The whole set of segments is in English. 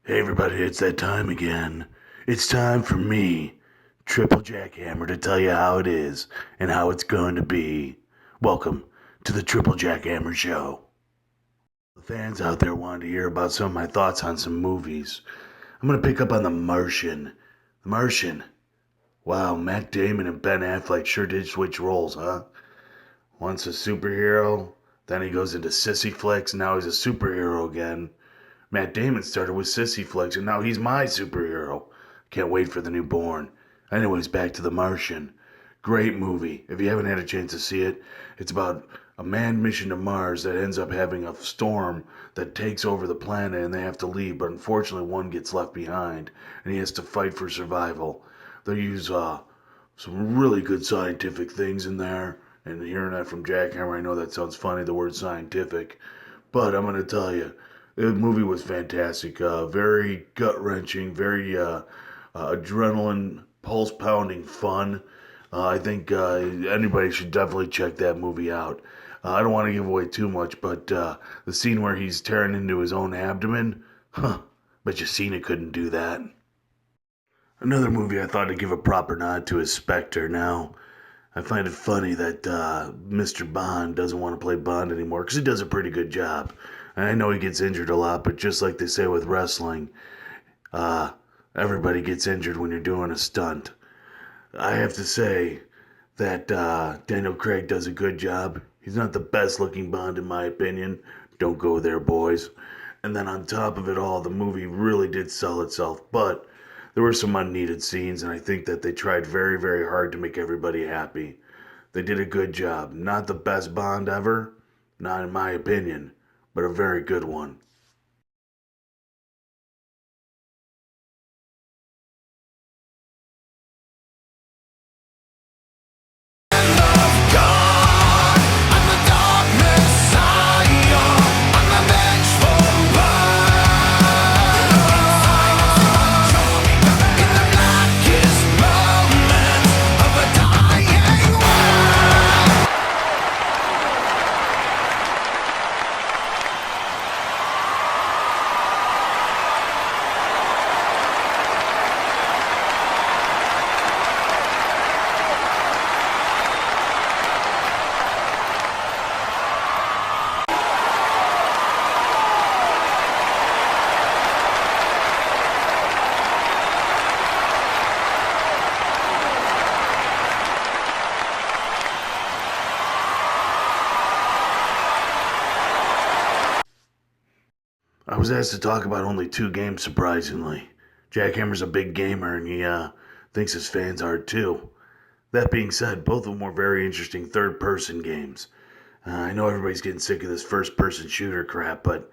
Hey everybody, it's that time again. It's time for me, Triple Jackhammer, to tell you how it is and how it's going to be. Welcome to the Triple Jackhammer Show. The fans out there wanted to hear about some of my thoughts on some movies. I'm going to pick up on The Martian. The Martian. Wow, Matt Damon and Ben Affleck sure did switch roles, huh? Once a superhero, then he goes into sissy flicks, now he's a superhero again. Matt Damon started with Sissy Flicks, and now he's my superhero. Can't wait for the new Born. Anyways, back to The Martian. Great movie. If you haven't had a chance to see it, it's about a manned mission to Mars that ends up having a storm that takes over the planet and they have to leave, but unfortunately one gets left behind and he has to fight for survival. They use some really good scientific things in there. And hearing that from Jackhammer, I know that sounds funny, the word scientific. But I'm going to tell you, the movie was fantastic. Very gut wrenching, very adrenaline, pulse pounding fun. I think anybody should definitely check that movie out. I don't want to give away too much, but the scene where he's tearing into his own abdomen, huh, bet you Cena couldn't do that. Another movie I thought to give a proper nod to is Spectre. Now, I find it funny that Mr. Bond doesn't want to play Bond anymore because he does a pretty good job. And I know he gets injured a lot, but just like they say with wrestling, uh, everybody gets injured when you're doing a stunt. I have to say that Daniel Craig does a good job. He's not the best looking Bond, in my opinion. Don't go there, boys. And then on top of it all, the movie really did sell itself, but there were some unneeded scenes, and I think that they tried very, very hard to make everybody happy. They did a good job. Not the best Bond ever, not in my opinion, but a very good one. I was asked to talk about only two games, surprisingly. Jackhammer's a big gamer, and he thinks his fans are too. That being said, both of them were very interesting third person games. I know everybody's getting sick of this first person shooter crap, but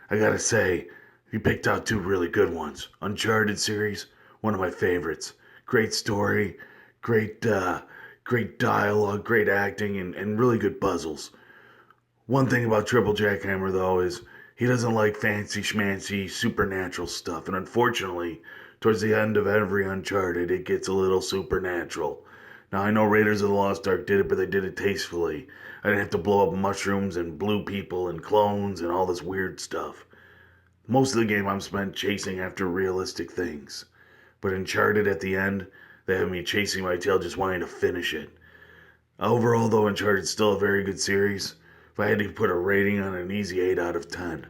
I gotta say, you picked out two really good ones. Uncharted series, one of my favorites. Great story, great, great dialogue, great acting, and really good puzzles. One thing about Triple Jackhammer, though, is he doesn't like fancy schmancy supernatural stuff, and unfortunately, towards the end of every Uncharted, it gets a little supernatural. Now, I know Raiders of the Lost Ark did it, but they did it tastefully. I didn't have to blow up mushrooms and blue people and clones and all this weird stuff. Most of the game I'm spent chasing after realistic things. But Uncharted at the end, they have me chasing my tail just wanting to finish it. Overall, though, Uncharted's still a very good series. If I had to put a rating on it, an easy 8 out of 10.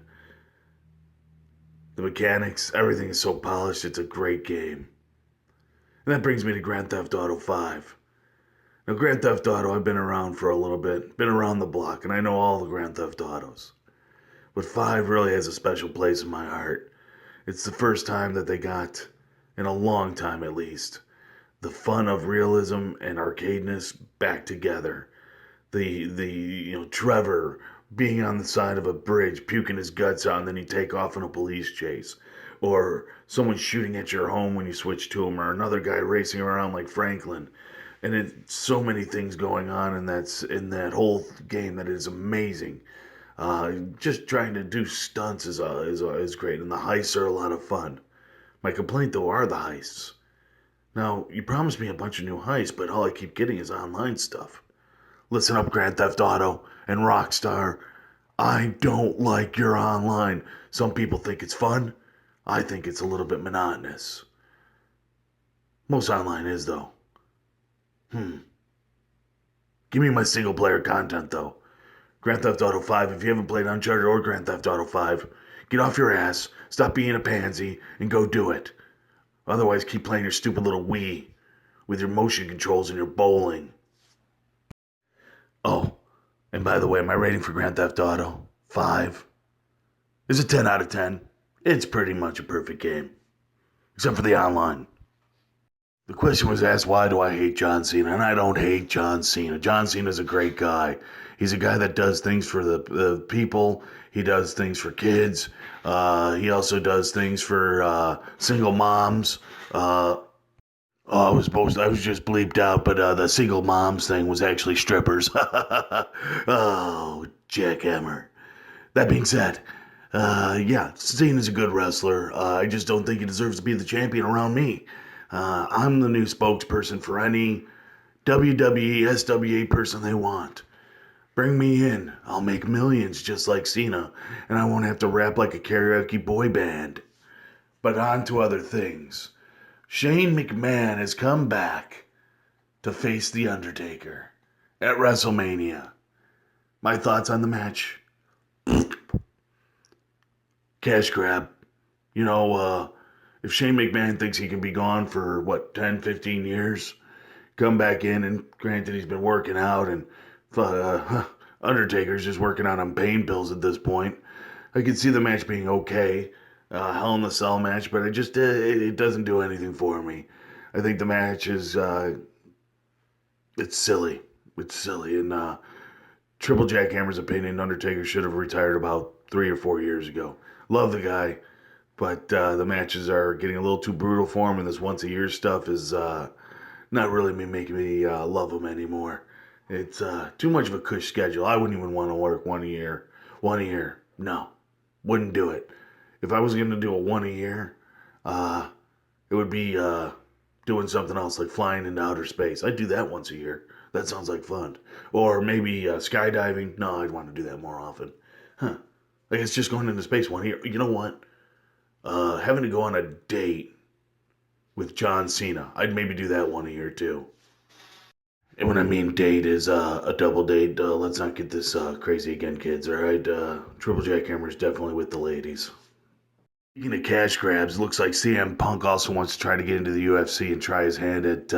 The mechanics, everything is so polished, it's a great game. And that brings me to Grand Theft Auto 5. Now, Grand Theft Auto, I've been around for a little bit, been around the block, and I know all the Grand Theft Autos. But 5 really has a special place in my heart. It's the first time that they got, in a long time at least, the fun of realism and arcadeness back together. The Trevor being on the side of a bridge, puking his guts out, and then you take off in a police chase, or someone shooting at your home when you switch to him, or another guy racing around like Franklin. And it's so many things going on, and that's in that whole game that is amazing. Just trying to do stunts is great, and the heists are a lot of fun. My complaint though are the heists. Now you promised me a bunch of new heists, but all I keep getting is online stuff. Listen up, Grand Theft Auto and Rockstar. I don't like your online. Some people think it's fun. I think it's a little bit monotonous. Most online is, though. Give me my single player content, though. Grand Theft Auto 5, if you haven't played Uncharted or Grand Theft Auto 5, get off your ass, stop being a pansy, and go do it. Otherwise, keep playing your stupid little Wii with your motion controls and your bowling. Oh, and by the way, my rating for Grand Theft Auto 5 is a 10 out of 10. It's pretty much a perfect game, except for the online. The question was asked, why do I hate John Cena? And I don't hate John Cena. John Cena's a great guy. He's a guy that does things for the people. He does things for kids. He also does things for single moms. I was just bleeped out, but the single moms thing was actually strippers. Oh, Jackhammer. That being said, yeah, Cena's a good wrestler. I just don't think he deserves to be the champion around me. I'm the new spokesperson for any WWE, SWA person they want. Bring me in. I'll make millions just like Cena, and I won't have to rap like a karaoke boy band. But on to other things. Shane McMahon has come back to face The Undertaker at WrestleMania. My thoughts on the match? Cash grab. If Shane McMahon thinks he can be gone for, 10, 15 years, come back in, and granted, he's been working out, and Undertaker's just working out on pain pills at this point. I could see the match being okay. Hell in a Cell match, but it doesn't do anything for me. I think the match is, it's silly. It's silly, and Triple Jackhammer's opinion, Undertaker should have retired about 3 or 4 years ago. Love the guy, but the matches are getting a little too brutal for him, and this once a year stuff is not really making me love him anymore. It's too much of a cush schedule. I wouldn't even want to work 1 year. 1 year, no, wouldn't do it. If I was going to do a 1 a year, it would be doing something else like flying into outer space. I'd do that once a year. That sounds like fun. Or maybe skydiving. No, I'd want to do that more often. Huh. Like it's just going into space 1 year. You know what? Having to go on a date with John Cena. I'd maybe do that 1 a year too. And when I mean date is a double date, let's not get this crazy again, kids, alright? Triple Jackhammer is definitely with the ladies. Speaking of cash grabs, looks like CM Punk also wants to try to get into the UFC and try his hand at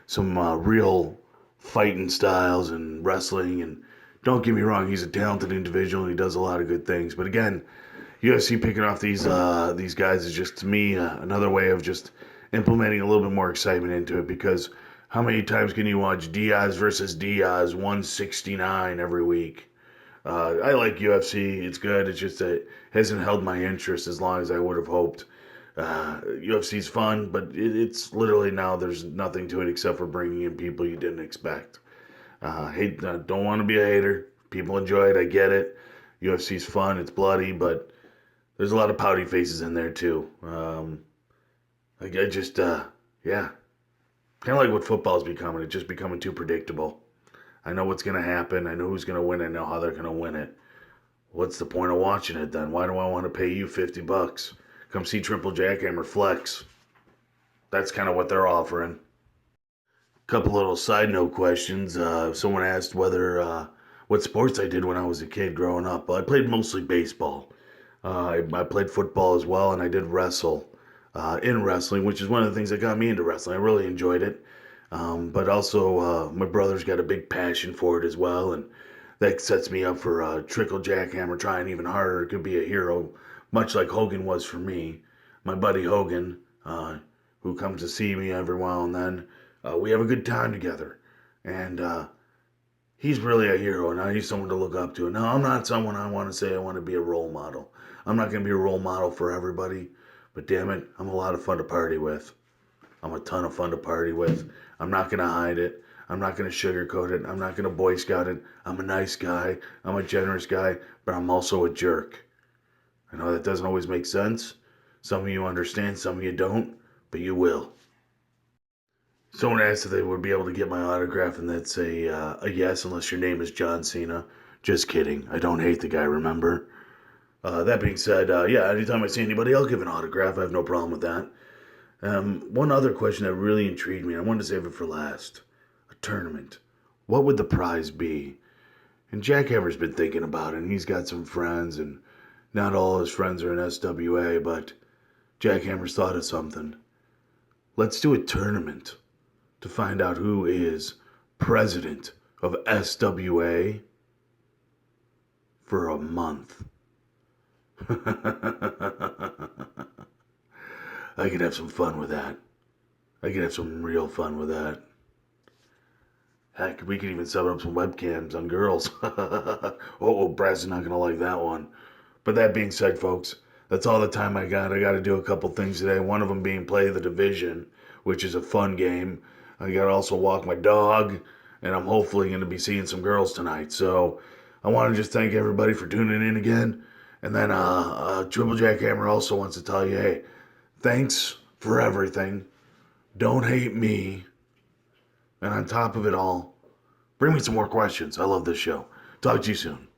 some real fighting styles and wrestling. And don't get me wrong, he's a talented individual and he does a lot of good things. But again, UFC picking off these guys is just to me another way of just implementing a little bit more excitement into it. Because how many times can you watch Diaz versus Diaz 169 every week? I like UFC. It's good. It's just that it hasn't held my interest as long as I would have hoped. UFC's fun, but it's literally now there's nothing to it except for bringing in people you didn't expect. Don't want to be a hater. People enjoy it. I get it. UFC's fun. It's bloody, but there's a lot of pouty faces in there too. Yeah, kind of like what football's becoming. It's just becoming too predictable. I know what's going to happen. I know who's going to win. I know how they're going to win it. What's the point of watching it then? Why do I want to pay you $50? Come see Triple Jackhammer flex. That's kind of what they're offering. Couple little side note questions. Someone asked what sports I did when I was a kid growing up. I played mostly baseball. I played football as well, and I did wrestle in wrestling, which is one of the things that got me into wrestling. I really enjoyed it. But also, my brother's got a big passion for it as well, and that sets me up for Triple Jackhammer trying even harder to be a hero, much like Hogan was for me. My buddy Hogan, who comes to see me every while and then, we have a good time together, and he's really a hero, and he's someone to look up to. Now, I'm not someone I want to say I want to be a role model. I'm not going to be a role model for everybody, but damn it, I'm a lot of fun to party with. I'm a ton of fun to party with. I'm not going to hide it. I'm not going to sugarcoat it. I'm not going to Boy Scout it. I'm a nice guy. I'm a generous guy, but I'm also a jerk. I know that doesn't always make sense. Some of you understand, some of you don't, but you will. Someone asked if they would be able to get my autograph, and that's a yes, unless your name is John Cena. Just kidding. I don't hate the guy, remember? That being said, yeah, anytime I see anybody, I'll give an autograph. I have no problem with that. One other question that really intrigued me, I wanted to save it for last. A tournament. What would the prize be? And Jackhammer's been thinking about it, and he's got some friends, and not all his friends are in SWA, but Jackhammer's thought of something. Let's do a tournament to find out who is president of SWA for a month. I could have some fun with that. I could have some real fun with that. Heck, we could even set up some webcams on girls. Oh, Brad's not gonna like that one. But that being said, folks, that's all the time I got. I got to do a couple things today. One of them being play the division, which is a fun game. I got to also walk my dog, and I'm hopefully going to be seeing some girls tonight. So I want to just thank everybody for tuning in again. And then Triple Jackhammer also wants to tell you, hey, thanks for everything. Don't hate me. And on top of it all, bring me some more questions. I love this show. Talk to you soon.